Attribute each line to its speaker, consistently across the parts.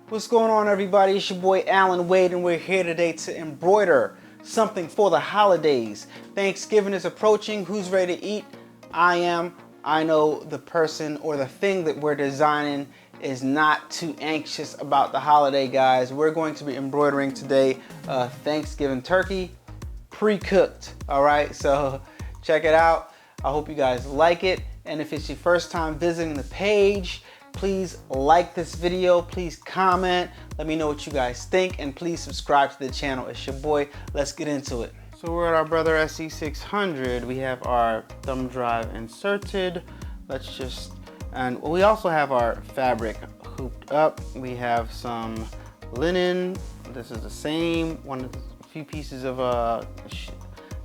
Speaker 1: What's going on, everybody? It's your boy Allan Wade, and we're here today to embroider something for the holidays. Thanksgiving is approaching. Who's ready to eat? I am. I know the person or the thing that we're designing is not too anxious about the holiday, guys. We're going to be embroidering today Thanksgiving turkey, pre-cooked. All right, so check it out. I hope you guys like it. And if it's your first time visiting the page, please like this video, please comment, let me know what you guys think, and please subscribe to the channel. It's your boy. Let's get into it. So we're at our brother SE600. We have our thumb drive inserted. And we also have our fabric hooped up. We have some linen. This is the same, a few pieces of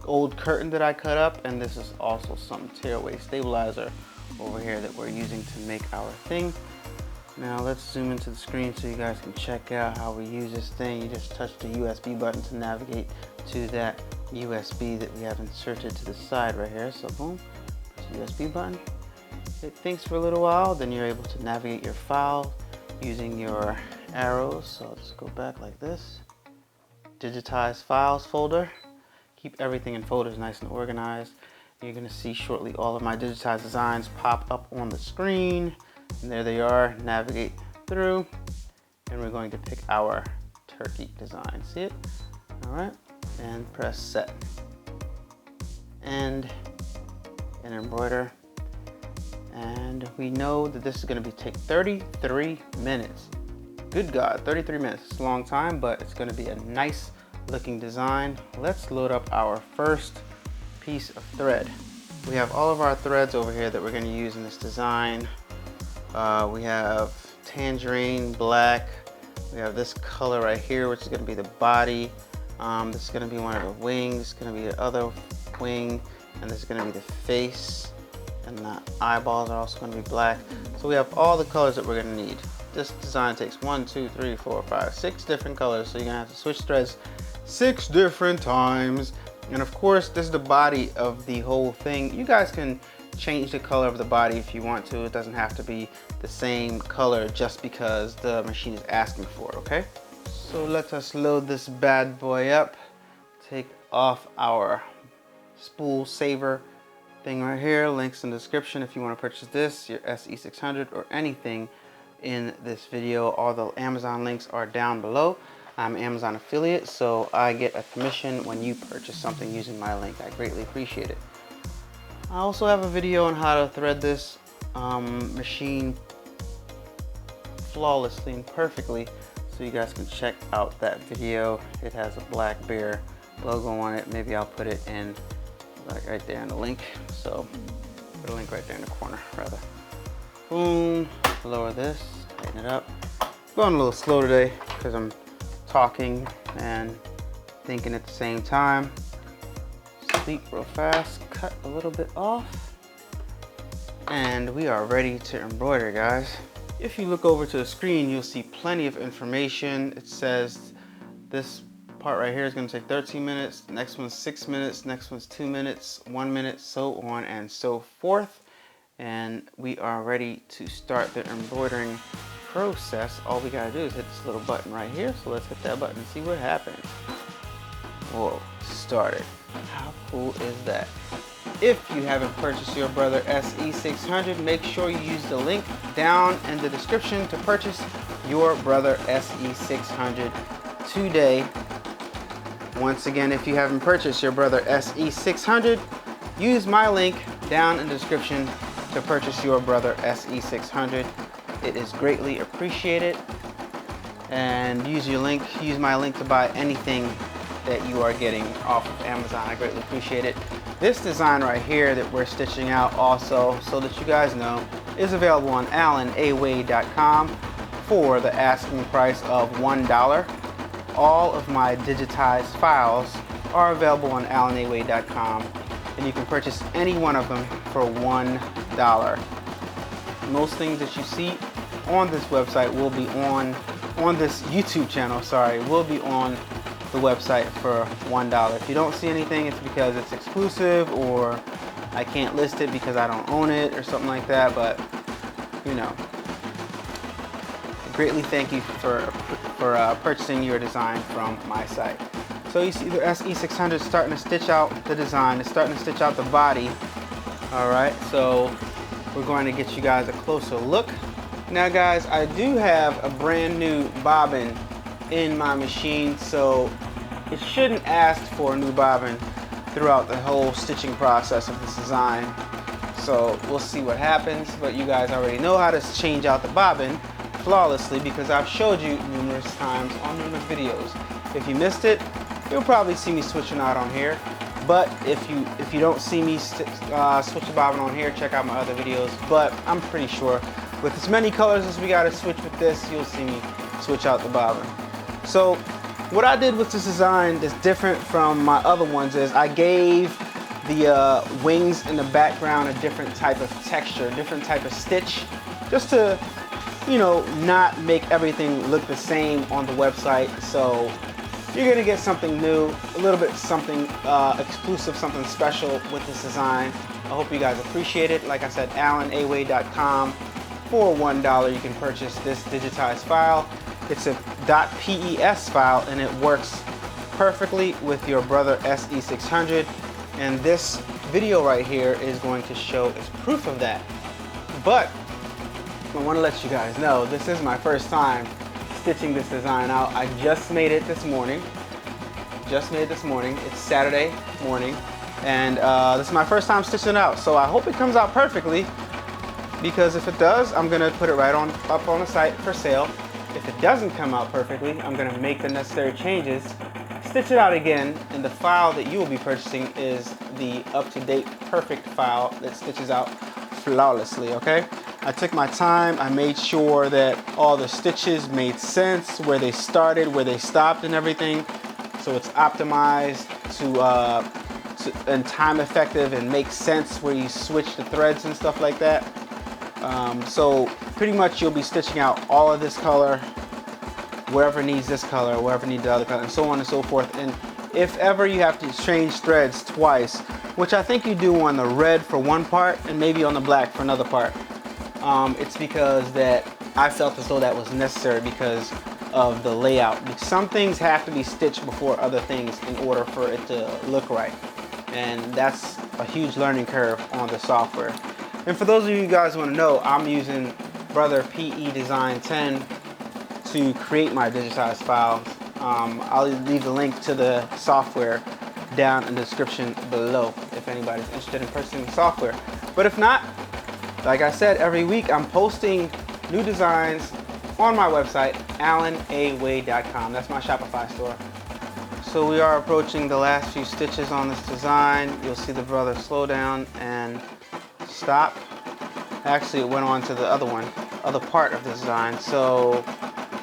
Speaker 1: old curtain that I cut up, and this is also some tearaway stabilizer over here that we're using to make our thing. Now let's zoom into the screen so you guys can check out how we use this thing. You just touch the USB button to navigate to that USB that we have inserted to the side right here. So boom, press the USB button. It thinks for a little while, then you're able to navigate your file using your arrows. So I'll just go back like this. Digitize files folder. Keep everything in folders nice and organized. You're gonna see shortly all of my digitized designs pop up on the screen. And there they are, navigate through. And we're going to pick our turkey design. See it? All right, and press set. And embroider. And we know that this is gonna take 33 minutes. Good God, 33 minutes. It's a long time, but it's gonna be a nice looking design. Let's load up our first piece of thread. We have all of our threads over here that we're going to use in this design. We have tangerine black. We have this color right here, which is going to be the body. This is going to be one of the wings. This is going to be the other wing, and this is going to be the face, and the eyeballs are also going to be black. So we have all the colors that we're going to need. This design takes 1, 2, 3, 4, 5, 6 different colors, so you're going to have to switch threads 6 different times. And of course, this is the body of the whole thing. You guys can change the color of the body if you want to. It doesn't have to be the same color just because the machine is asking for it, okay? So let us load this bad boy up. Take off our spool saver thing right here. Links in the description if you want to purchase this, your SE600, or anything in this video. All the Amazon links are down below. I'm an Amazon affiliate, so I get a commission when you purchase something using my link. I greatly appreciate it. I also have a video on how to thread this machine flawlessly and perfectly, so you guys can check out that video. It has a black bear logo on it. Maybe I'll put it in like right there in the link. So put a link right there in the corner rather. Boom, lower this, tighten it up. Going a little slow today because I'm talking and thinking at the same time. Sweep real fast, cut a little bit off, and we are ready to embroider, guys. If you look over to the screen, you'll see plenty of information. It says this part right here is going to take 13 minutes, next one's 6 minutes, next one's 2 minutes, 1 minute, so on and so forth. And we are ready to start the embroidering process. All we gotta do is hit this little button right here. So let's hit that button and see what happens. Whoa, started. How cool is that? If you haven't purchased your brother SE600, make sure you use the link down in the description to purchase your brother SE600 today. Once again, if you haven't purchased your brother SE600, use my link down in the description to purchase your brother SE600. It is greatly appreciated. And use my link to buy anything that you are getting off of Amazon. I greatly appreciate it. This design right here that we're stitching out also, so that you guys know, is available on allanawade.com for the asking price of $1. All of my digitized files are available on allanawade.com, and you can purchase any one of them for $1. Most things that you see on this website will be on this YouTube channel, will be on the website for $1. If you don't see anything, it's because it's exclusive, or I can't list it because I don't own it or something like that, but you know. greatly thank you for purchasing your design from my site. So you see the SE600 is starting to stitch out the design. It's starting to stitch out the body. All right, so we're going to get you guys a closer look. Now guys, I do have a brand new bobbin in my machine, so it shouldn't ask for a new bobbin throughout the whole stitching process of this design. So we'll see what happens, but you guys already know how to change out the bobbin flawlessly because I've showed you numerous times on numerous videos. If you missed it, you'll probably see me switching out on here. But if you don't see me switch the bobbin on here, check out my other videos. But I'm pretty sure with as many colors as we got to switch with this, you'll see me switch out the bobbin. So what I did with this design that's different from my other ones is I gave the wings in the background a different type of texture, different type of stitch, just to, you know, not make everything look the same on the website. So you're gonna get something new, a little bit something exclusive, something special with this design. I hope you guys appreciate it. Like I said, AllanAway.com. For $1 you can purchase this digitized file. It's a .pes file and it works perfectly with your Brother SE600. And this video right here is going to show as proof of that. But I want to let you guys know this is my first time stitching this design out. I just made it this morning. It's Saturday morning, and this is my first time stitching it out. So I hope it comes out perfectly, because if it does, I'm gonna put it right on up on the site for sale. If it doesn't come out perfectly, I'm gonna make the necessary changes, stitch it out again, and the file that you will be purchasing is the up-to-date perfect file that stitches out flawlessly. Okay, I took my time. I made sure that all the stitches made sense, where they started, where they stopped, and everything. So it's optimized and time effective and makes sense where you switch the threads and stuff like that. So pretty much you'll be stitching out all of this color, wherever needs this color, wherever needs the other color, and so on and so forth. And if ever you have to change threads twice, which I think you do on the red for one part and maybe on the black for another part, it's because that I felt as though that was necessary because of the layout. Some things have to be stitched before other things in order for it to look right, and that's a huge learning curve on the software. And for those of you guys who want to know, I'm using Brother PE Design 10 to create my digitized files. I'll leave the link to the software down in the description below if anybody's interested in purchasing the software. But if not, like I said, every week I'm posting new designs on my website, AllanAway.com. That's my Shopify store. So we are approaching the last few stitches on this design. You'll see the brother slow down and stop. Actually, it went on to the other part of the design. So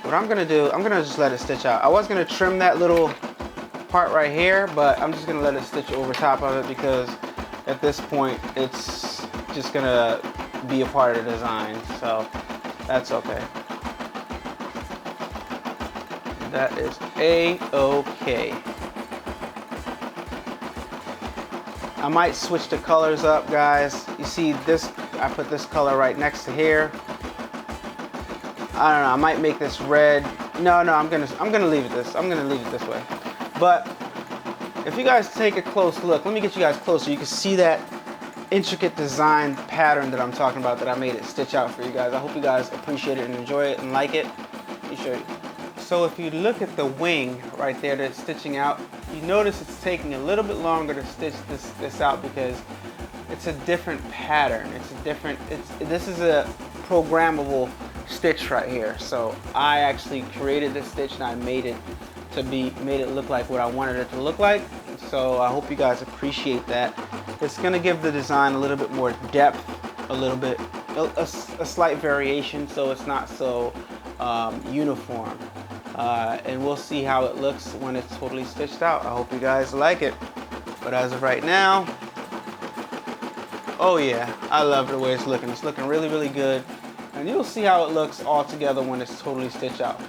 Speaker 1: what I'm gonna do, I'm gonna just let it stitch out. I was gonna trim that little part right here, but I'm just gonna let it stitch over top of it because at this point it's just gonna be a part of the design, so that's okay. That is A-okay. I might switch the colors up, guys. You see this, I put this color right next to here. I don't know, I might make this red. No, I'm gonna leave it this. I'm gonna leave it this way. But if you guys take a close look, let me get you guys closer. You can see that intricate design pattern that I'm talking about that I made it stitch out for you guys. I hope you guys appreciate it and enjoy it and like it. Let me show you. So if you look at the wing right there that's stitching out, you notice it's taking a little bit longer to stitch this out because it's a different pattern. This is a programmable stitch right here. So I actually created this stitch and I made it look like what I wanted it to look like. So I hope you guys appreciate that. It's gonna give the design a little bit more depth, a slight variation, so it's not so uniform. And we'll see how it looks when it's totally stitched out. I hope you guys like it. But as of right now, oh yeah, I love the way it's looking. It's looking really, really good. And you'll see how it looks all together when it's totally stitched out.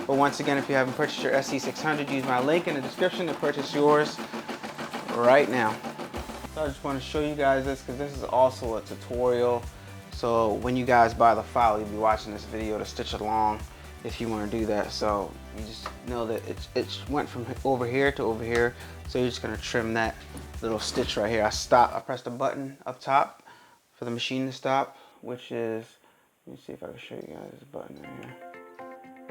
Speaker 1: But once again, if you haven't purchased your SE600, use my link in the description to purchase yours right now. So I just want to show you guys this because this is also a tutorial. So when you guys buy the file, you'll be watching this video to stitch along if you want to do that. So you just know that it went from over here to over here. So you're just gonna trim that little stitch right here. I pressed a button up top for the machine to stop, which is, let me see if I can show you guys this button right here.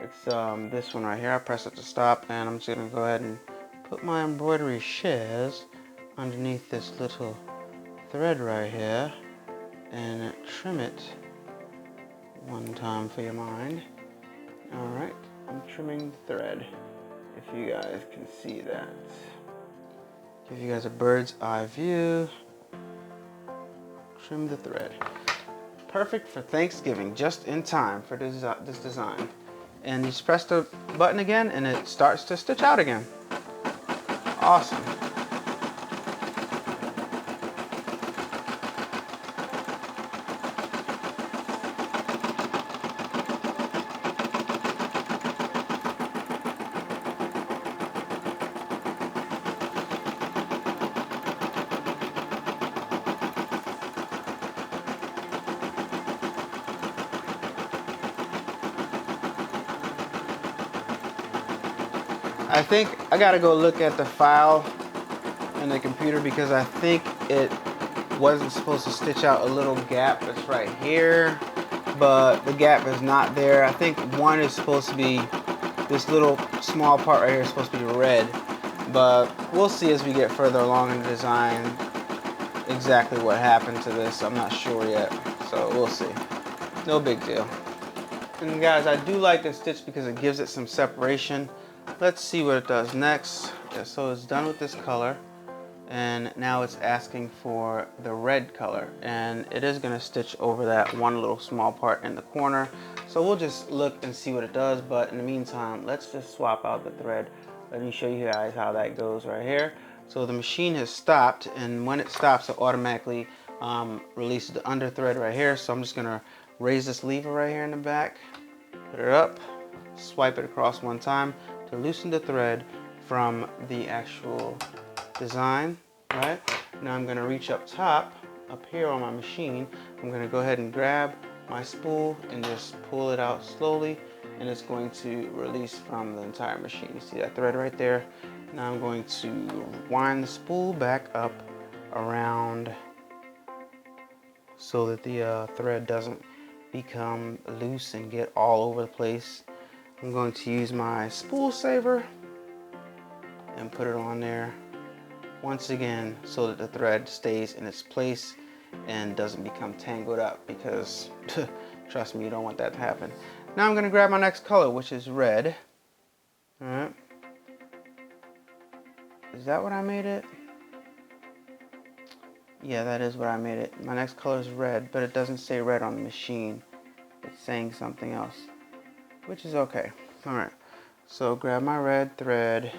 Speaker 1: It's this one right here. I press it to stop, and I'm just gonna go ahead and put my embroidery shares underneath this little thread right here and trim it one time for your mind. All right, I'm trimming the thread, if you guys can see that. Give you guys a bird's eye view. Trim the thread. Perfect for Thanksgiving, just in time for this design. And you just press the button again and it starts to stitch out again. Awesome. I think I gotta go look at the file in the computer because I think it wasn't supposed to stitch out a little gap that's right here, but the gap is not there. I think one is supposed to be, this little small part right here is supposed to be red, but we'll see as we get further along in the design exactly what happened to this. I'm not sure yet, so we'll see. No big deal. And guys, I do like this stitch because it gives it some separation. Let's see what it does next. Yeah, so it's done with this color, and now it's asking for the red color, and it is going to stitch over that one little small part in the corner. So we'll just look and see what it does, but in the meantime, let's just swap out the thread. Let me show you guys how that goes right here. So the machine has stopped, and when it stops, it automatically releases the under thread right here. So I'm just going to raise this lever right here in the back, put it up, swipe it across one time to loosen the thread from the actual design, right? Now I'm gonna reach up top, up here on my machine. I'm gonna go ahead and grab my spool and just pull it out slowly, and it's going to release from the entire machine. You see that thread right there? Now I'm going to wind the spool back up around so that the thread doesn't become loose and get all over the place. I'm going to use my spool saver and put it on there once again so that the thread stays in its place and doesn't become tangled up, because trust me, you don't want that to happen. Now I'm going to grab my next color, which is red. All right. Is that what I made it? Yeah, that is what I made it. My next color is red, but it doesn't say red on the machine. It's saying something else, which is okay. All right, so grab my red thread.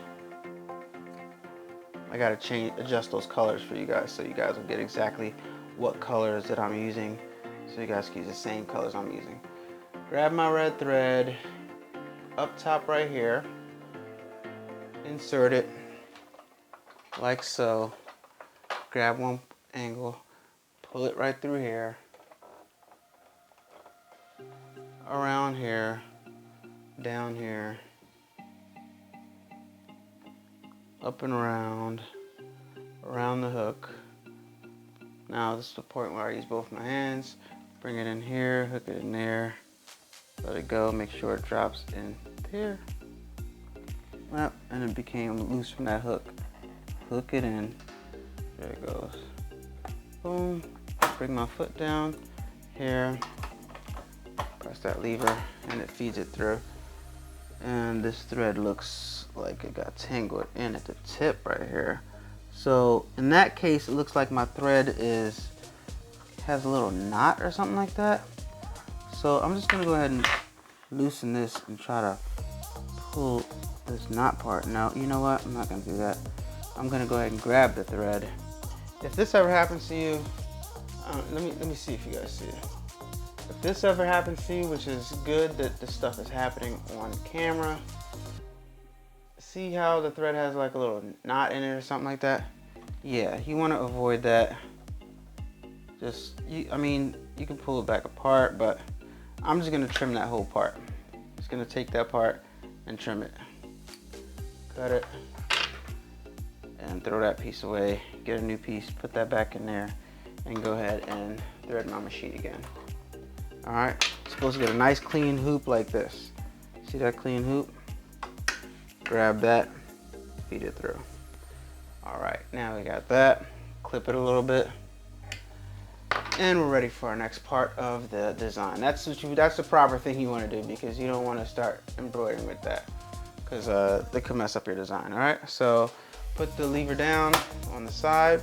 Speaker 1: I gotta adjust those colors for you guys so you guys will get exactly what colors that I'm using, so you guys can use the same colors I'm using. Grab my red thread up top right here, insert it like so, grab one angle, pull it right through here, around here, down here, up and around the hook. Now this is the point where I use both my hands, bring it in here, hook it in there, let it go, make sure it drops in there. Yep, and it became loose from that hook. Hook it in, there it goes. Boom, bring my foot down here, press that lever, and it feeds it through. And this thread looks like it got tangled in at the tip right here. So in that case, it looks like my thread has a little knot or something like that. So I'm just gonna go ahead and loosen this and try to pull this knot part. No, you know what? I'm not gonna do that. I'm gonna go ahead and grab the thread. If this ever happens to you, let me see if you guys see it. If this ever happens to you, which is good that this stuff is happening on camera, see how the thread has like a little knot in it or something like that? Yeah, you want to avoid that. I mean, you can pull it back apart, but I'm just gonna trim that whole part. Just gonna take that part and trim it. Cut it and throw that piece away. Get a new piece, put that back in there, and go ahead and thread my machine again. All right, supposed to get a nice clean hoop like this. See that clean hoop? Grab that, feed it through. All right, now we got that. Clip it a little bit. And we're ready for our next part of the design. That's the proper thing you want to do, because you don't want to start embroidering with that, because they could mess up your design. All right, so put the lever down on the side,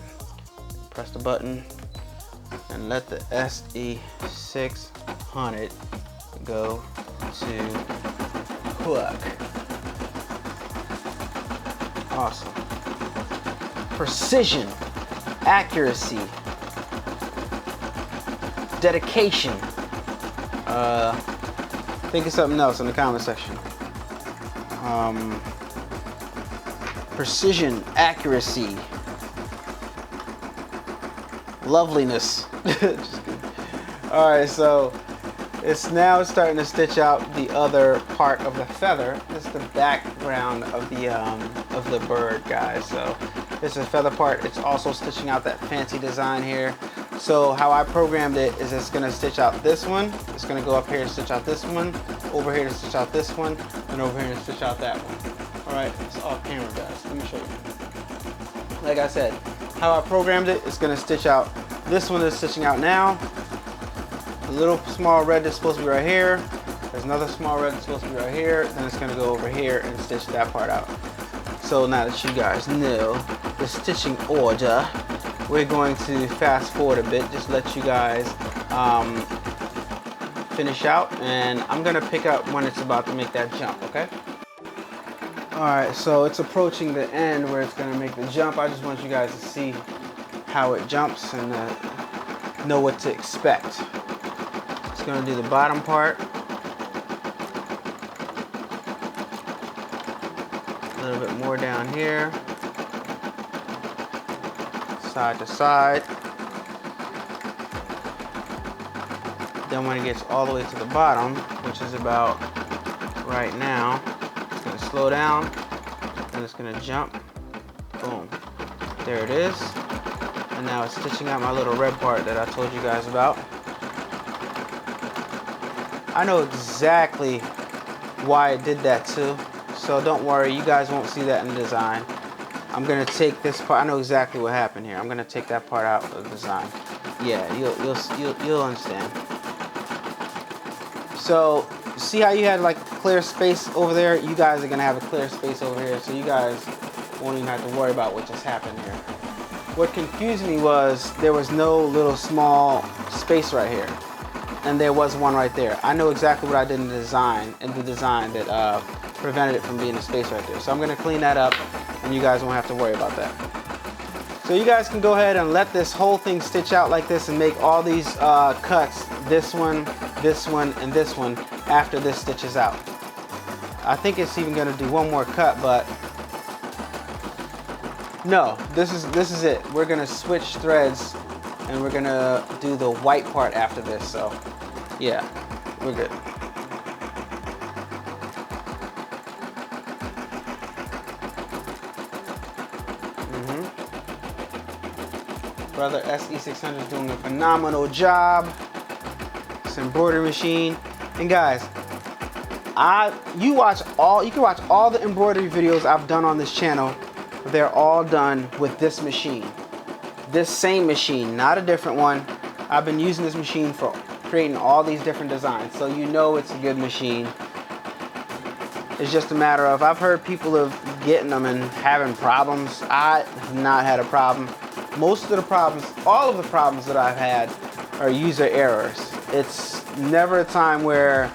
Speaker 1: press the button, and let the SE600 go to hook. Awesome. Precision, accuracy, dedication. Think of something else in the comment section. Precision, accuracy, loveliness. Just kidding. All right, so it's now starting to stitch out the other part of the feather. This is the background of the bird, guys. So this is the feather part. It's also stitching out that fancy design here. So how I programmed it is it's gonna stitch out this one. It's gonna go up here and stitch out this one, over here to stitch out this one, and over here to stitch out that one. All right, it's off camera, guys. Let me show you. Like I said, how I programmed it, it's gonna stitch out this one that's stitching out now. A little small red that's supposed to be right here. There's another small red that's supposed to be right here. Then it's gonna go over here and stitch that part out. So now that you guys know the stitching order, we're going to fast forward a bit, just let you guys finish out, and I'm gonna pick up when it's about to make that jump, okay? All right, so it's approaching the end where it's gonna make the jump. I just want you guys to see how it jumps and know what to expect. It's gonna do the bottom part. A little bit more down here. Side to side. Then when it gets all the way to the bottom, which is about right now, it's gonna slow down, and it's gonna jump. Boom. There it is. And now it's stitching out my little red part that I told you guys about. I know exactly why it did that too, so don't worry, you guys won't see that in the design. I'm gonna take this part. I know exactly what happened here. I'm gonna take that part out of the design. Yeah, you'll understand. So see how you had like clear space over there? You guys are gonna have a clear space over here, so you guys won't even have to worry about what just happened here. What confused me was there was no little small space right here, and there was one right there. I know exactly what I did in the design that prevented it from being a space right there. So I'm gonna clean that up, and you guys won't have to worry about that. So you guys can go ahead and let this whole thing stitch out like this and make all these cuts, this one, and this one, after this stitches out. I think it's even gonna do one more cut, but no, this is it. We're gonna switch threads, and we're gonna do the white part after this, so yeah, we're good. Brother SE600 is doing a phenomenal job. It's an embroidery machine. And guys, you can watch all the embroidery videos I've done on this channel. They're all done with this machine. This same machine, not a different one. I've been using this machine for creating all these different designs, so you know it's a good machine. It's just a matter of, I've heard people of getting them and having problems. I have not had a problem. Most of the problems, all of the problems that I've had are user errors. It's never a time where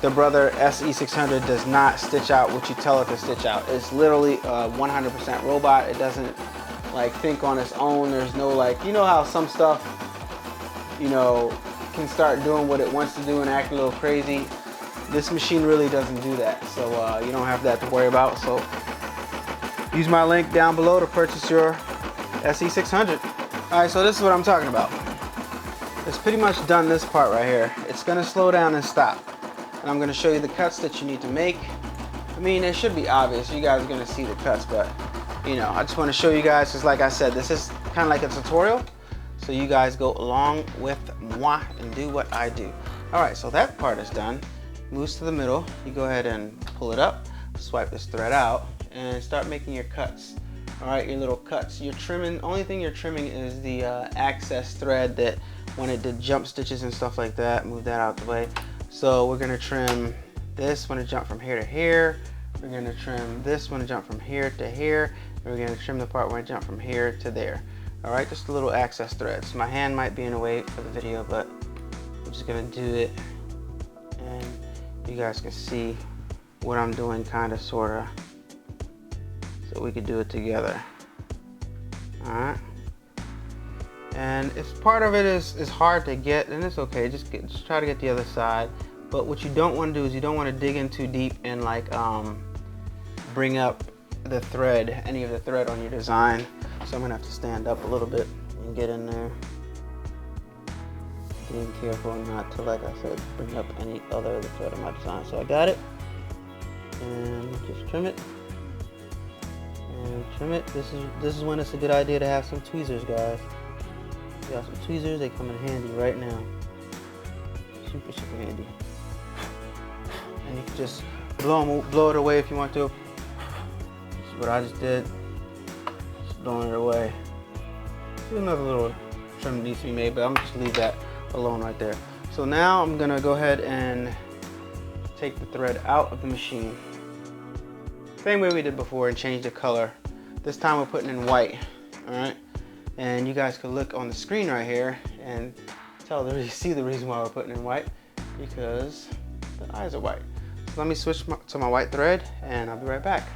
Speaker 1: the brother SE600 does not stitch out what you tell it to stitch out. It's literally a 100% robot. It doesn't like think on its own. There's no like, you know how some stuff, you know, can start doing what it wants to do and act a little crazy. This machine really doesn't do that. So you don't have that to worry about. So use my link down below to purchase your SE600. All right, so this is what I'm talking about. It's pretty much done this part right here. It's gonna slow down and stop. and I'm going to show you the cuts that you need to make. I mean, it should be obvious. You guys are going to see the cuts, but you know, I just want to show you guys, because like I said, this is kind of like a tutorial, so you guys go along with moi and do what I do. All right, so that part is done. Moves to the middle. You go ahead and pull it up, swipe this thread out, and start making your cuts. All right, your little cuts. You're trimming. Only thing you're trimming is the access thread that when it did jump stitches and stuff like that. Move that out the way. So we're gonna trim this when it jumped from here to here. We're gonna trim this when it jumped from here to here. And we're gonna trim the part when it jumped from here to there. All right, just a little access threads. My hand might be in the way for the video, but I'm just gonna do it, and you guys can see what I'm doing, kind of, sorta, so we could do it together. All right. And if part of it is hard to get, and it's okay, just try to get the other side. But what you don't want to do is you don't want to dig in too deep and like bring up the thread, any of the thread on your design. So I'm gonna have to stand up a little bit and get in there. Being careful not to, like I said, bring up any other of the thread on my design. So I got it, and just trim it. And trim it. This is when it's a good idea to have some tweezers, guys. You got some tweezers, they come in handy right now. Super, super handy. And you can just blow it away if you want to. This is what I just did. Just blowing it away. There's another little trim that needs to be made, but I'm just leave that alone right there. So now I'm gonna go ahead and take the thread out of the machine. Same way we did before, and change the color. This time we're putting in white, all right? And you guys can look on the screen right here and see the reason why we're putting in white, because the eyes are white. So let me switch to my white thread, and I'll be right back.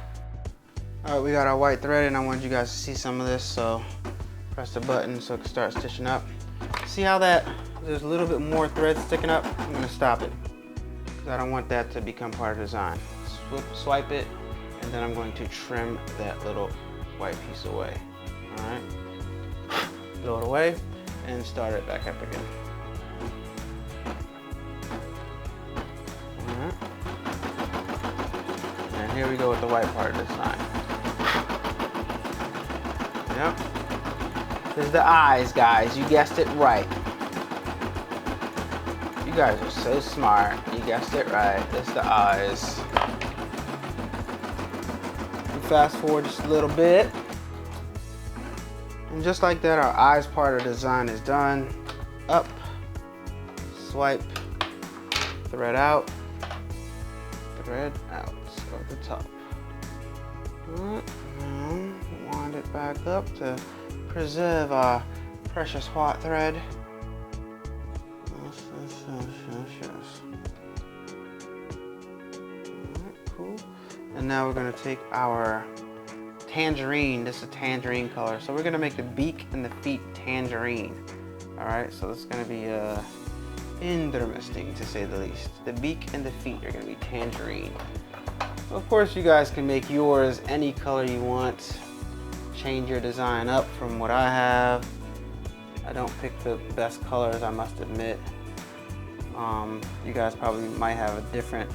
Speaker 1: All right, we got our white thread, and I want you guys to see some of this, so press the button so it can start stitching up. See how there's a little bit more thread sticking up? I'm gonna stop it, because I don't want that to become part of the design. Swipe it, and then I'm going to trim that little white piece away, all right? Blow it away and start it back up again. All right. And here we go with the white part this time. Yep. This is the eyes, guys. You guessed it right. You guys are so smart. You guessed it right. This is the eyes. And fast forward just a little bit. And just like that, our eyes part of the design is done. Up, swipe, thread out of the top. All right, now wind it back up to preserve our precious white thread. Yes. All right, cool. And now we're gonna take our tangerine. This is a tangerine color, so we're gonna make the beak and the feet tangerine. All right, so this is gonna be interesting, to say the least. The beak and the feet are gonna be tangerine. Of course, you guys can make yours any color you want. Change your design up from what I have. I don't pick the best colors, I must admit. You guys probably might have a different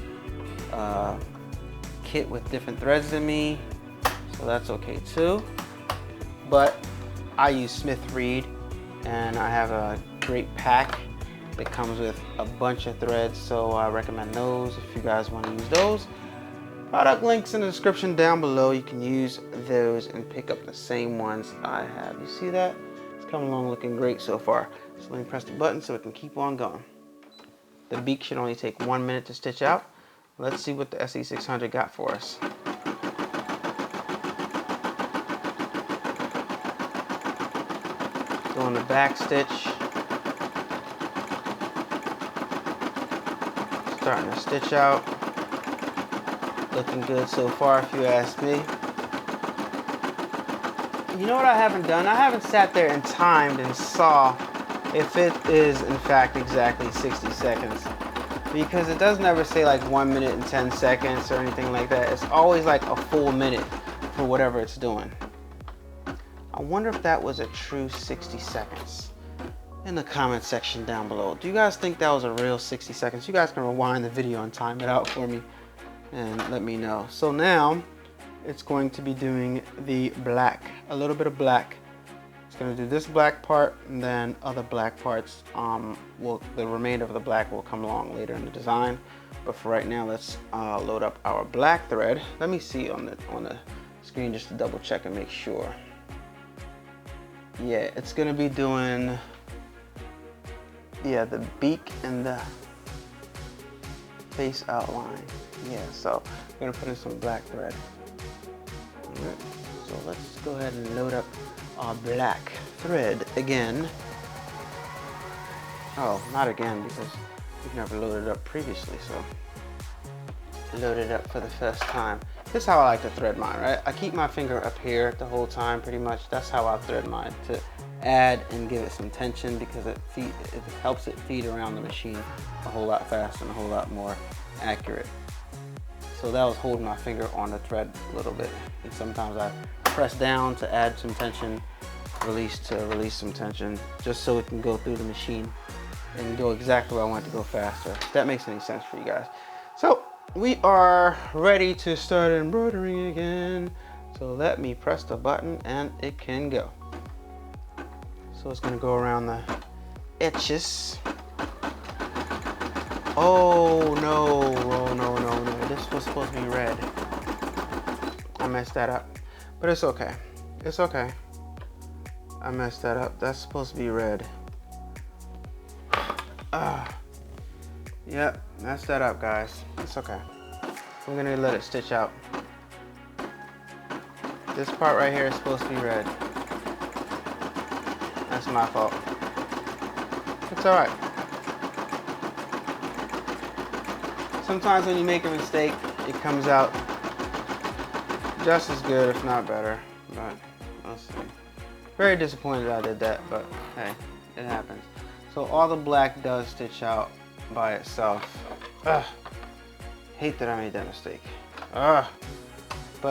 Speaker 1: kit with different threads than me. So that's okay too, but I use Smith Reed, and I have a great pack that comes with a bunch of threads, so I recommend those if you guys want to use those. Product links in the description down below. You can use those and pick up the same ones I have. You see that? It's coming along looking great so far. So let me press the button so it can keep on going. The beak should only take 1 minute to stitch out. Let's see what the SE600 got for us. Doing the back stitch. Starting to stitch out. Looking good so far, if you ask me. You know what I haven't done? I haven't sat there and timed and saw if it is in fact exactly 60 seconds. Because it doesn't ever say like 1 minute and 10 seconds or anything like that. It's always like a full minute for whatever it's doing. I wonder if that was a true 60 seconds. in the comment section down below. Do you guys think that was a real 60 seconds? You guys can rewind the video and time it out for me and let me know. So now it's going to be doing the black, a little bit of black. It's going to do this black part, and then other black parts, the remainder of the black will come along later in the design. But for right now, let's load up our black thread. Let me see on the screen just to double check and make sure. Yeah, it's going to be doing, yeah, the beak and the face outline. Yeah, so I'm going to put in some black thread. All right, so let's go ahead and load up our black thread again. Oh, not again, because we've never loaded it up previously, so load it up for the first time. This is how I like to thread mine, right? I keep my finger up here the whole time, pretty much. That's how I thread mine, to add and give it some tension, because it helps it feed around the machine a whole lot faster and a whole lot more accurate. So that was holding my finger on the thread a little bit, and sometimes I press down to add some tension, release to release some tension, just so it can go through the machine and go exactly where I want it to go faster. If that makes any sense for you guys. So we are ready to start embroidering again. So let me press the button and it can go. So it's gonna go around the edges. Oh no, oh no, no, no. This was supposed to be red. I messed that up, but it's okay. It's okay. I messed that up. That's supposed to be red. Yep, messed that up, guys. It's okay. I'm gonna let it stitch out. This part right here is supposed to be red. That's my fault. It's all right. Sometimes when you make a mistake, it comes out just as good, if not better. But let's see. Very disappointed I did that, but hey, it happens. So all the black does stitch out by itself. Hate that I made that mistake. But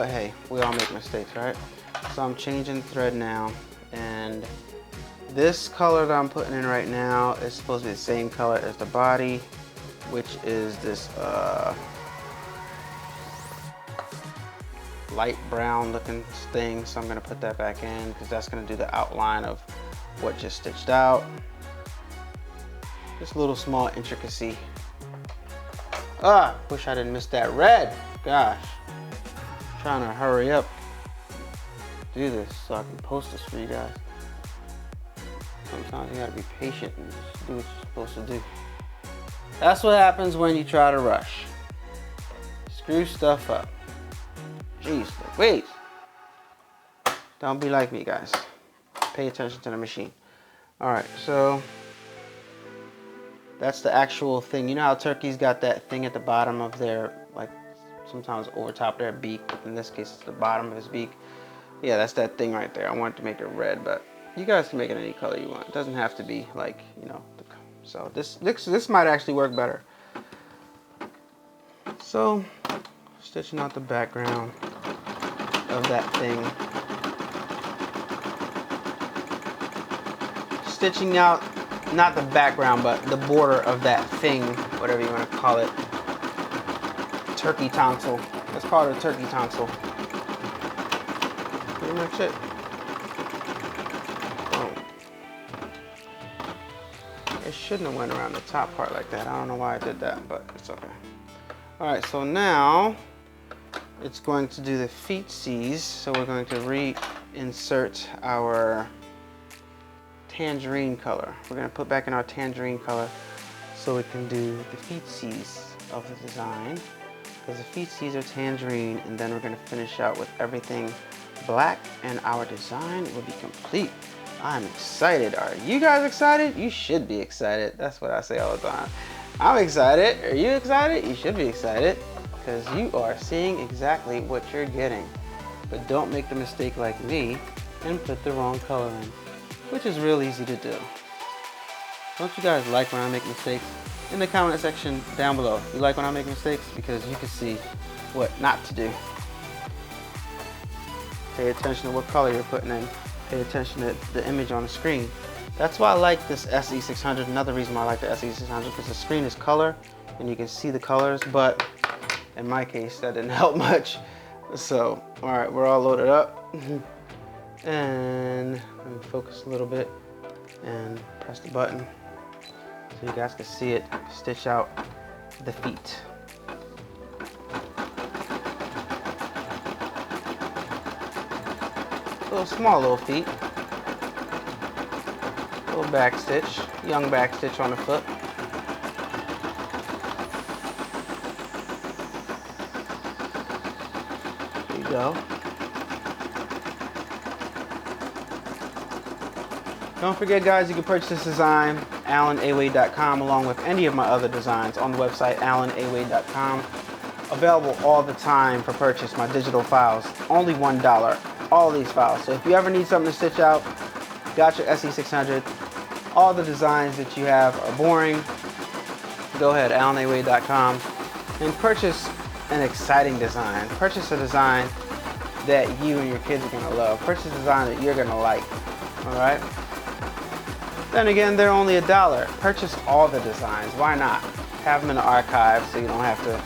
Speaker 1: hey, we all make mistakes, right? So I'm changing thread now, and this color that I'm putting in right now is supposed to be the same color as the body, which is this light brown looking thing. So I'm gonna put that back in, because that's gonna do the outline of what just stitched out. Just a little small intricacy. Wish I didn't miss that red. Gosh, I'm trying to hurry up, do this so I can post this for you guys. Sometimes you gotta be patient and just do what you're supposed to do. That's what happens when you try to rush. Screw stuff up. Jeez, wait. Don't be like me, guys. Pay attention to the machine. All right, so that's the actual thing. You know how turkeys got that thing at the bottom of their, like, sometimes over top of their beak. In this case, it's the bottom of his beak. Yeah, that's that thing right there. I wanted to make it red, but you guys can make it any color you want. It doesn't have to be like, you know. So this might actually work better. So, stitching out the background of that thing. Stitching out, not the background, but the border of that thing, whatever you want to call it. Turkey tonsil. Let's call it a turkey tonsil. Pretty much it. It shouldn't have went around the top part like that. I don't know why I did that, but it's okay. All right, so now it's going to do the feetsies. So we're going to reinsert our tangerine color. We're going to put back in our tangerine color so we can do the feetsies of the design, because the feetsies are tangerine, and then we're going to finish out with everything black, and our design will be complete. I'm excited. Are you guys excited? You should be excited. That's what I say all the time. I'm excited. Are you excited? You should be excited, because you are seeing exactly what you're getting. But don't make the mistake like me and put the wrong color in, which is real easy to do. Don't you guys like when I make mistakes? In the comment section down below. You like when I make mistakes? Because you can see what not to do. Pay attention to what color you're putting in. Pay attention to the image on the screen. That's why I like this SE600. Another reason why I like the SE600 because the screen is color and you can see the colors, but in my case that didn't help much. So, all right, we're all loaded up. And let me focus a little bit and press the button so you guys can see it stitch out the feet. Little feet. Little back stitch, young back stitch on the foot. There you go. Don't forget, guys, you can purchase this design AllanAwade.com along with any of my other designs on the website AllanAwade.com. Available all the time for purchase, my digital files. Only $1, all these files. So if you ever need something to stitch out, got your SE600. All the designs that you have are boring. Go ahead, AllanAwade.com, and purchase an exciting design. Purchase a design that you and your kids are gonna love. Purchase a design that you're gonna like, all right? Then again, they're only $1. Purchase all the designs, why not? Have them in the archive so you don't have to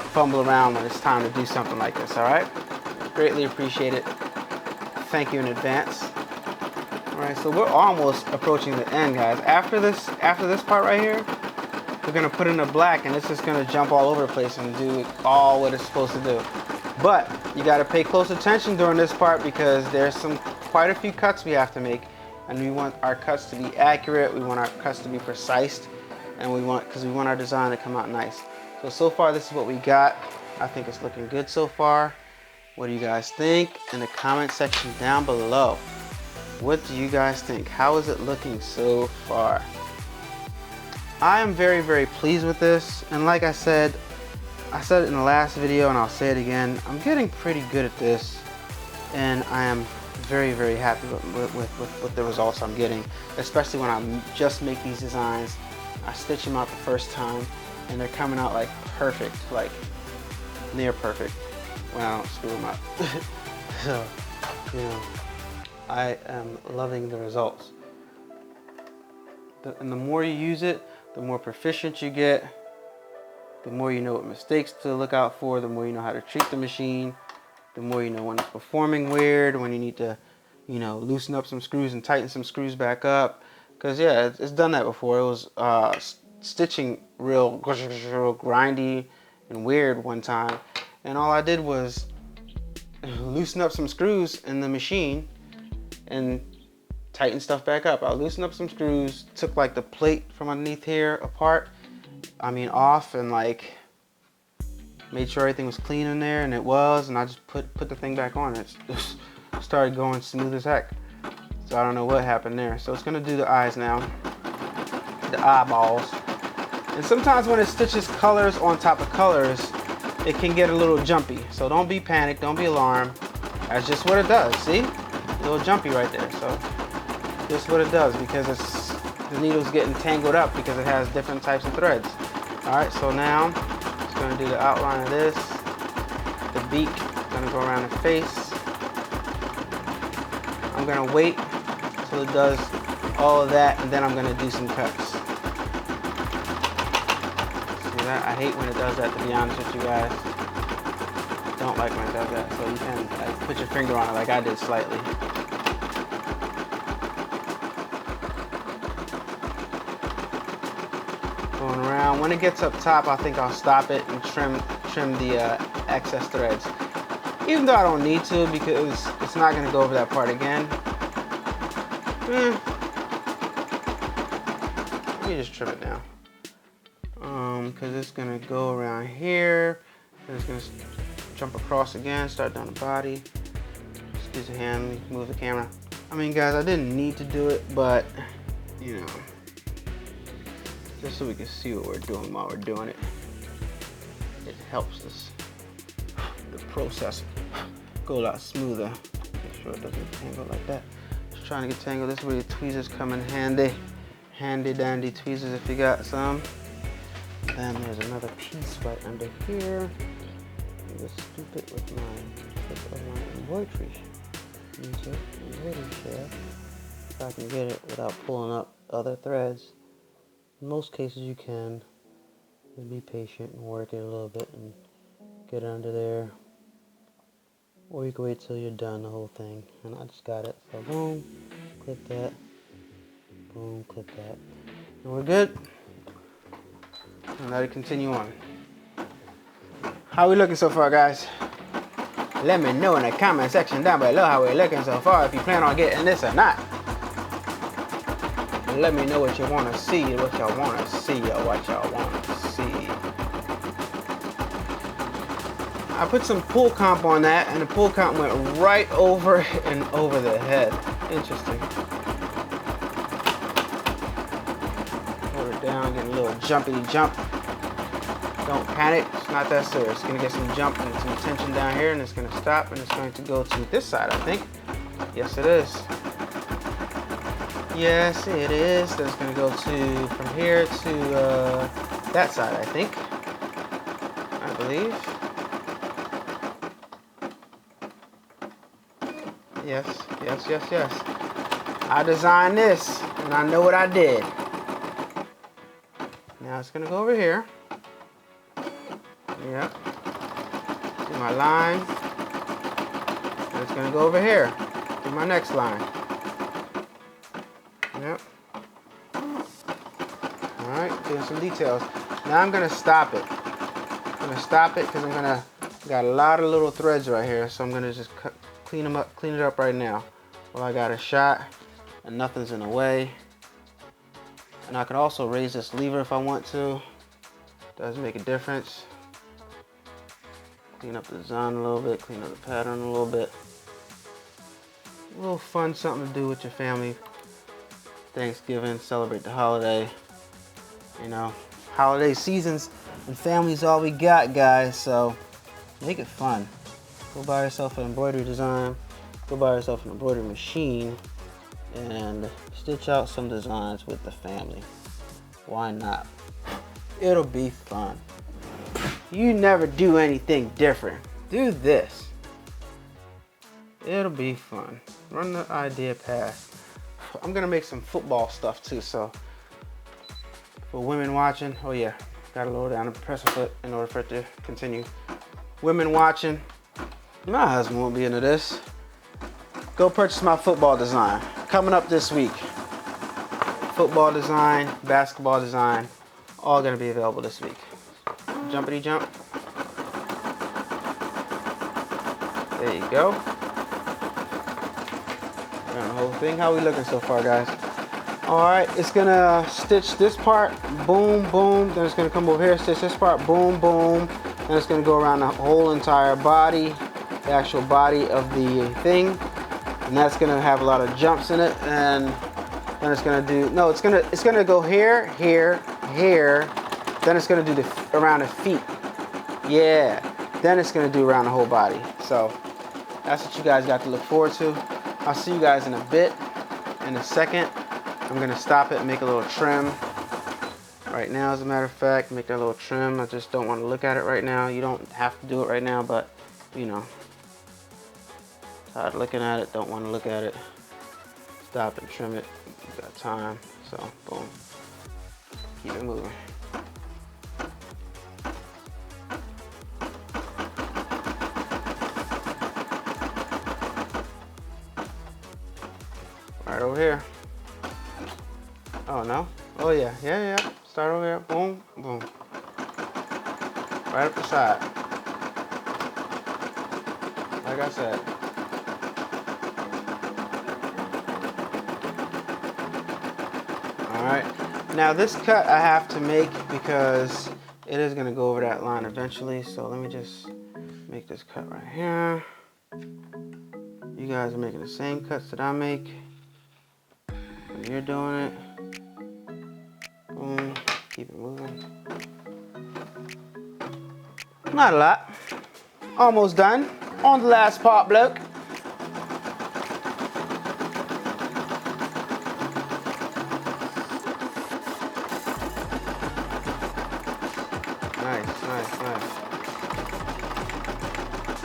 Speaker 1: fumble around when it's time to do something like this, all right? Greatly appreciate it. Thank you in advance. All right, so we're almost approaching the end, guys. After this part right here, we're gonna put in a black and it's just gonna jump all over the place and do all what it's supposed to do. But you gotta pay close attention during this part because there's quite a few cuts we have to make, and we want our cuts to be accurate, we want our cuts to be precise, and because we want our design to come out nice. So far this is what we got. I think it's looking good so far. What do you guys think? In the comment section down below. What do you guys think? How is it looking so far? I am very, very pleased with this. And like I said it in the last video and I'll say it again, I'm getting pretty good at this. And I am very, very happy with the results I'm getting. Especially when I just make these designs. I stitch them out the first time and they're coming out like perfect, like near perfect when I don't screw them up. So, you know, I am loving the results. And the more you use it, the more proficient you get, the more you know what mistakes to look out for, the more you know how to treat the machine, the more you know when it's performing weird, when you need to, you know, loosen up some screws and tighten some screws back up. Because yeah, it's done that before. It was stitching real grindy and weird one time, and all I did was loosen up some screws in the machine and tighten stuff back up. I loosened up some screws, took like the plate from underneath here apart, off, and like made sure everything was clean in there, and it was, and I just put the thing back on. It started going smooth as heck. So I don't know what happened there. So it's gonna do the eyes now, the eyeballs. And sometimes when it stitches colors on top of colors, it can get a little jumpy. So don't be panicked, don't be alarmed. That's just what it does, see? A little jumpy right there. So just what it does, because the needle's getting tangled up because it has different types of threads. All right, so now it's gonna do the outline of this. The beak, gonna go around the face. I'm gonna wait till it does all of that, and then I'm gonna do some cuts. See that? I hate when it does that, to be honest with you guys. Don't like when it does that. So you can like, put your finger on it like I did slightly. Going around. When it gets up top, I think I'll stop it and trim the excess threads. Even though I don't need to, because it's not gonna go over that part again. Let me just trim it now. Because it's gonna go around here, and it's gonna jump across again, start down the body. Excuse the hand, move the camera. I mean, guys, I didn't need to do it, but you know, just so we can see what we're doing while we're doing it. It helps us, the process, go a lot smoother. Make sure it doesn't tangle like that. Just trying to get tangled. This is where your tweezers come in handy. Handy dandy tweezers if you got some. Then there's another piece right under here. I'm just stupid with my embroidery shaft. if I can get it without pulling up other threads. In most cases you can. Just be patient and work it a little bit and get it under there. Or you can wait till you're done the whole thing. And I just got it. So boom, clip that. Boom, clip that. And we're good. And let it continue on. How we looking so far, guys? Let me know in the comment section down below how we're looking so far, if you plan on getting this or not. And let me know what you want to see, what y'all want to see, or what y'all want to see. I put some pull comp on that, and the pull comp went right over and over the head. Interesting. Hold it down, get a little jumpity jump. Don't panic, it's not that serious. It's gonna get some jump and some tension down here, and it's gonna stop, and it's going to go to this side, I think. Yes, it is. Yes, it is. That's gonna go to, from here to that side, I think. I believe. Yes, yes, yes, yes. I designed this, and I know what I did. Now it's gonna go over here. Yep. Do my line. And it's gonna go over here. Do my next line. Yep. Alright, doing some details. Now I'm gonna stop it. I'm gonna stop it because got a lot of little threads right here, so I'm gonna just clean it up right now. Well, I got a shot and nothing's in the way. And I can also raise this lever if I want to. Does make a difference. Clean up the design a little bit, clean up the pattern a little bit. A little fun, something to do with your family. Thanksgiving, celebrate the holiday. You know, holiday seasons and family's all we got, guys, so make it fun. Go buy yourself an embroidery design, go buy yourself an embroidery machine, and stitch out some designs with the family. Why not? It'll be fun. You never do anything different. Do this. It'll be fun. Run the idea past. I'm gonna make some football stuff too, so for women watching, oh yeah, gotta lower down the presser foot in order for it to continue. Women watching, my husband won't be into this. Go purchase my football design. Coming up this week. Football design, basketball design, all gonna be available this week. Jumpity jump. There you go. Got the whole thing. How we looking so far, guys? All right, it's gonna stitch this part, boom, boom. Then it's gonna come over here, stitch this part, boom, boom. Then it's gonna go around the whole entire body, the actual body of the thing, and that's gonna have a lot of jumps in it. And then it's gonna do it's gonna go here, here, here. Then it's gonna do around the feet. Yeah. Then it's gonna do around the whole body. So that's what you guys got to look forward to. I'll see you guys in a bit, in a second. I'm gonna stop it and make a little trim. Right now, as a matter of fact, make that little trim. I just don't want to look at it right now. You don't have to do it right now, but you know, tired of looking at it, don't want to look at it. Stop and trim it. You got time. So boom. Keep it moving. Right over here. Oh no. Oh yeah. Yeah, yeah. Start over here. Boom, boom. Right up the side. Like I said. Alright. Now this cut I have to make because it is going to go over that line eventually. So let me just make this cut right here. You guys are making the same cuts that I make. When you're doing it. Boom. Keep it moving. Not a lot. Almost done. On the last part, bloke. Nice, nice, nice.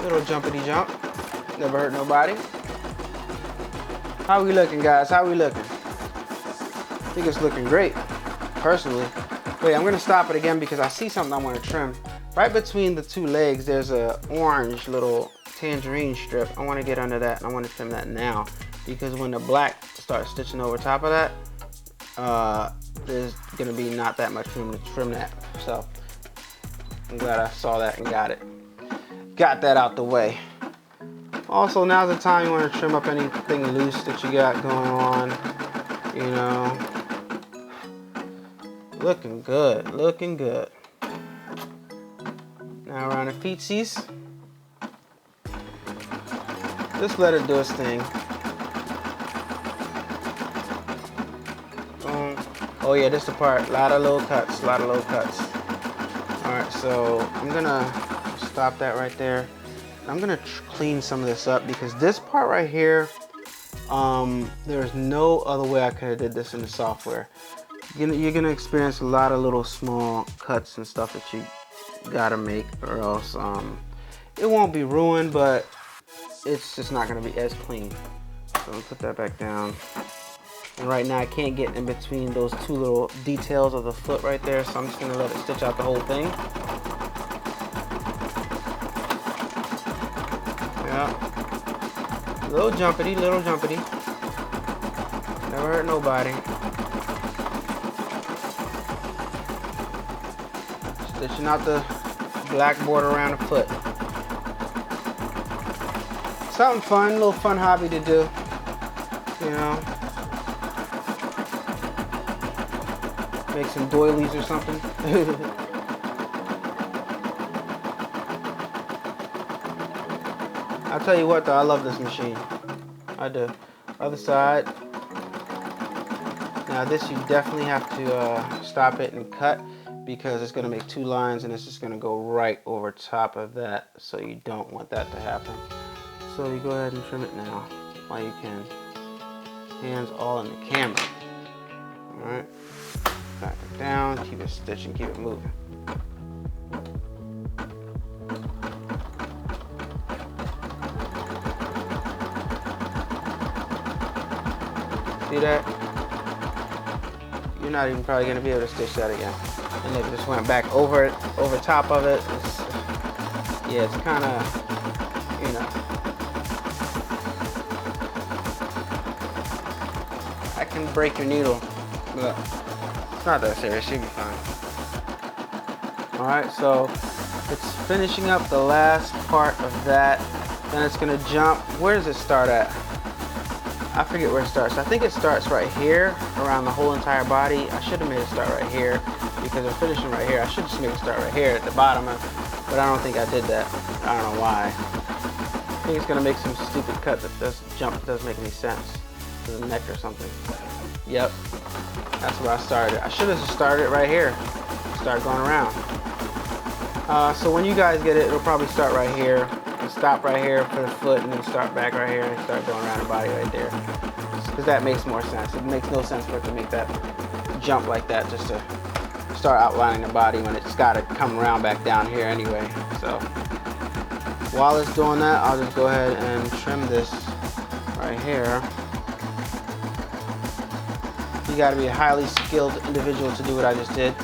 Speaker 1: Little jumpity jump. Never hurt nobody. How we looking, guys? How we looking?
Speaker 2: think it's looking great, personally. Wait, I'm gonna stop it again because I see something I want to trim. Right between the two legs, there's a orange little tangerine strip. I want to get under that, and I want to trim that now because when the black starts stitching over top of that, there's gonna be not that much room to trim that. So I'm glad I saw that and got that out the way. Also, now's the time you want to trim up anything loose that you got going on. You know, looking good, looking good. Now around the feetsies, just let it do its thing. Boom. Oh yeah, this is the part. A lot of little cuts, a lot of little cuts. All right, so I'm gonna stop that right there. I'm gonna clean some of this up because this part right here, there's no other way I could have did this in the software. You're gonna experience a lot of little small cuts and stuff that you gotta make, or else it won't be ruined, but it's just not gonna be as clean. So I'm gonna put that back down. And right now I can't get in between those two little details of the foot right there, so I'm just gonna let it stitch out the whole thing. Yeah. Little jumpity, little jumpity. Never hurt nobody. Stitching out the black border around the foot. Something fun, a little fun hobby to do, you know. Make some doilies or something. I'll tell you what though, I love this machine. I do. Other side. Now this you definitely have to stop it and cut because it's going to make two lines and it's just going to go right over top of that, so you don't want that to happen. So you go ahead and trim it now while you can. Hands all in the camera. Alright. Back it down, keep it stitching, keep it moving. See that? You're not even probably going to be able to stitch that again. And if it just went back over it, over top of it, yeah, it's kind of, you know. I can break your needle, but it's not that serious, you'll be fine. Alright, so it's finishing up the last part of that. Then it's going to jump. Where does it start at? I forget where it starts. I think it starts right here around the whole entire body. I should have made it start right here because we're finishing right here. I should just make it start right here at the bottom, but I don't think I did that. I don't know why. I think it's going to make some stupid cut that doesn't make any sense to the neck or something. Yep, that's where I started. I should have just started right here. Start going around. So when you guys get it, it'll probably start right here. Stop right here for the foot and then start back right here and start going around the body right there. Because that makes more sense. It makes no sense for it to make that jump like that just to start outlining the body when it's got to come around back down here anyway. So while it's doing that, I'll just go ahead and trim this right here. You got to be a highly skilled individual to do what I just did.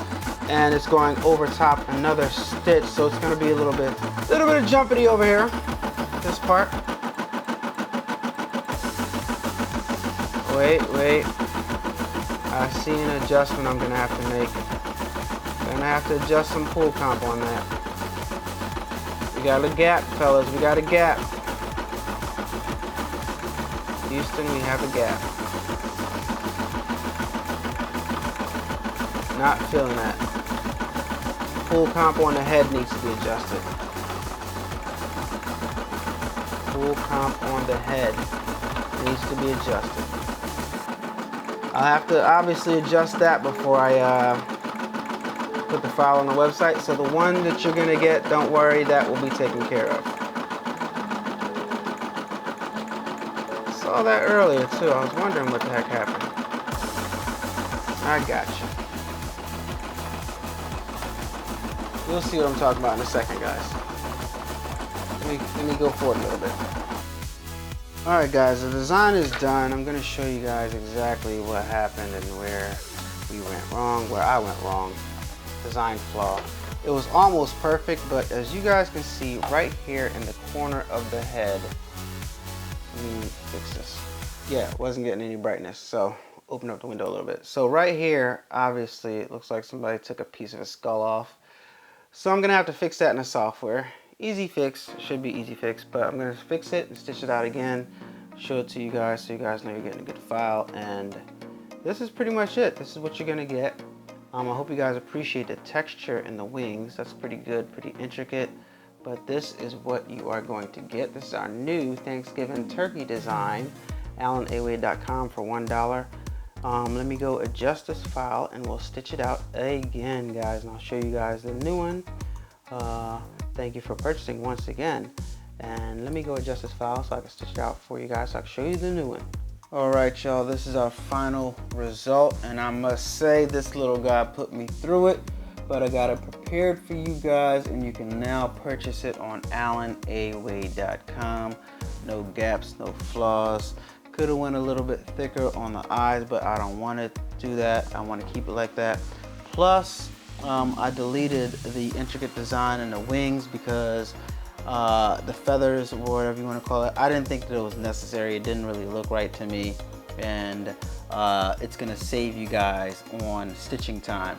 Speaker 2: And it's going over top another stitch, so it's going to be a little bit of jumpity over here, this part. Wait. I see an adjustment I'm going to have to make. I'm going to have to adjust some pull comp on that. We got a gap, fellas. We got a gap. Houston, we have a gap. Not feeling that. Pull comp on the head needs to be adjusted. Pull comp on the head needs to be adjusted. I'll have to obviously adjust that before I put the file on the website. So the one that you're gonna get, don't worry, that will be taken care of. Saw that earlier too. I was wondering what the heck happened. I got you. You'll see what I'm talking about in a second, guys. Let me go forward a little bit. Alright guys, the design is done. I'm going to show you guys exactly what happened and where we went wrong, where I went wrong. Design flaw. It was almost perfect, but as you guys can see right here in the corner of the head, let me fix this. Yeah, it wasn't getting any brightness, so open up the window a little bit. So right here, obviously, it looks like somebody took a piece of his skull off. So I'm going to have to fix that in the software. Easy fix, should be easy fix, but I'm going to fix it and stitch it out again, show it to you guys so you guys know you're getting a good file, and this is pretty much it. This is what you're going to get. I hope you guys appreciate the texture in the wings. That's pretty good, pretty intricate, but this is what you are going to get. This is our new Thanksgiving turkey design, AllanAwade.com for $1. Let me go adjust this file and we'll stitch it out again, guys, and I'll show you guys the new one. Thank you for purchasing once again, and let me go adjust this file so I can stitch it out for you guys so I can show you the new one. Alright y'all, this is our final result, and I must say this little guy put me through it, but I got it prepared for you guys, and you can now purchase it on AllanAwade.com. No gaps, no flaws. Could have went a little bit thicker on the eyes, but I don't want to do that. I want to keep it like that. Plus, I deleted the intricate design in the wings because the feathers, or whatever you want to call it, I didn't think that it was necessary. It didn't really look right to me, and it's going to save you guys on stitching time.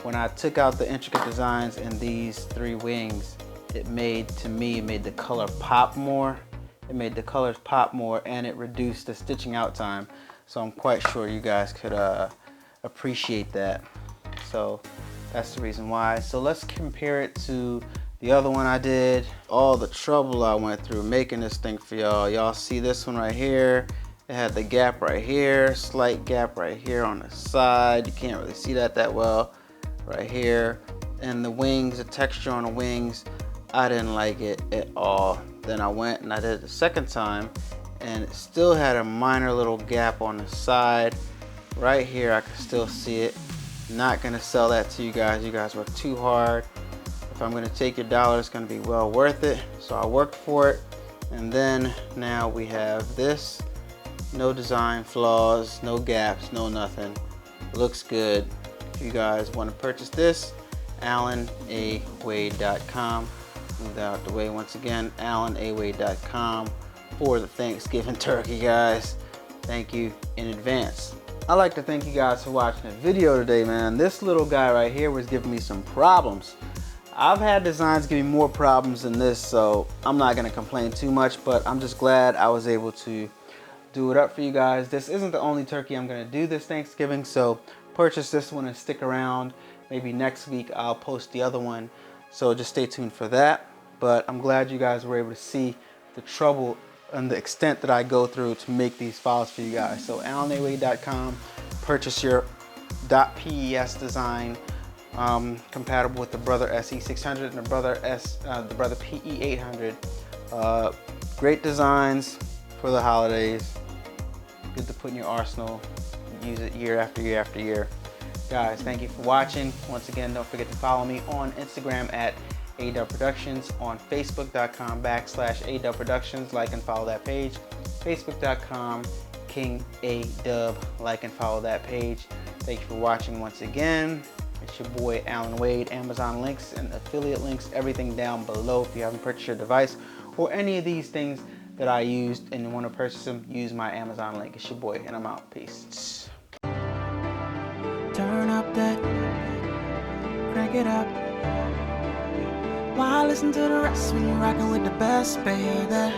Speaker 2: When I took out the intricate designs in these 3 wings, it made the color pop more. It made the colors pop more, and it reduced the stitching out time. So I'm quite sure you guys could appreciate that. So that's the reason why. So let's compare it to the other one I did. All the trouble I went through making this thing for y'all. Y'all see this one right here? It had the gap right here, slight gap right here on the side. You can't really see that well right here. And the wings, the texture on the wings, I didn't like it at all. Then I went and I did it the second time, and it still had a minor little gap on the side. Right here, I can still see it. Not gonna sell that to you guys. You guys work too hard. If I'm gonna take your dollar, it's gonna be well worth it. So I worked for it. And then now we have this. No design flaws, no gaps, no nothing. Looks good. If you guys wanna purchase this, AllanAwade.com. Move that out the way once again, AllanAwade.com for the Thanksgiving turkey, guys. Thank you in advance. I'd like to thank you guys for watching the video today, man. This little guy right here was giving me some problems. I've had designs give me more problems than this, so I'm not gonna complain too much, but I'm just glad I was able to do it up for you guys. This isn't the only turkey I'm gonna do this Thanksgiving, so purchase this one and stick around. Maybe next week I'll post the other one. So just stay tuned for that. But I'm glad you guys were able to see the trouble and the extent that I go through to make these files for you guys. So AllanAwade.com, purchase your .pes design compatible with the Brother SE600 and the Brother PE800. Great designs for the holidays. Good to put in your arsenal. Use it year after year after year. Guys, thank you for watching. Once again, don't forget to follow me on Instagram at adubbproductions, on facebook.com/adubbproductions. Like and follow that page. Facebook.com King A-Dubb. Like and follow that page. Thank you for watching once again. It's your boy Allan Wade. Amazon links and affiliate links, everything down below. If you haven't purchased your device or any of these things that I used and you want to purchase them, use my Amazon link. It's your boy, and I'm out. Peace.
Speaker 3: Turn up that, crank it up. Why listen to the rest when you're rocking with the best, baby?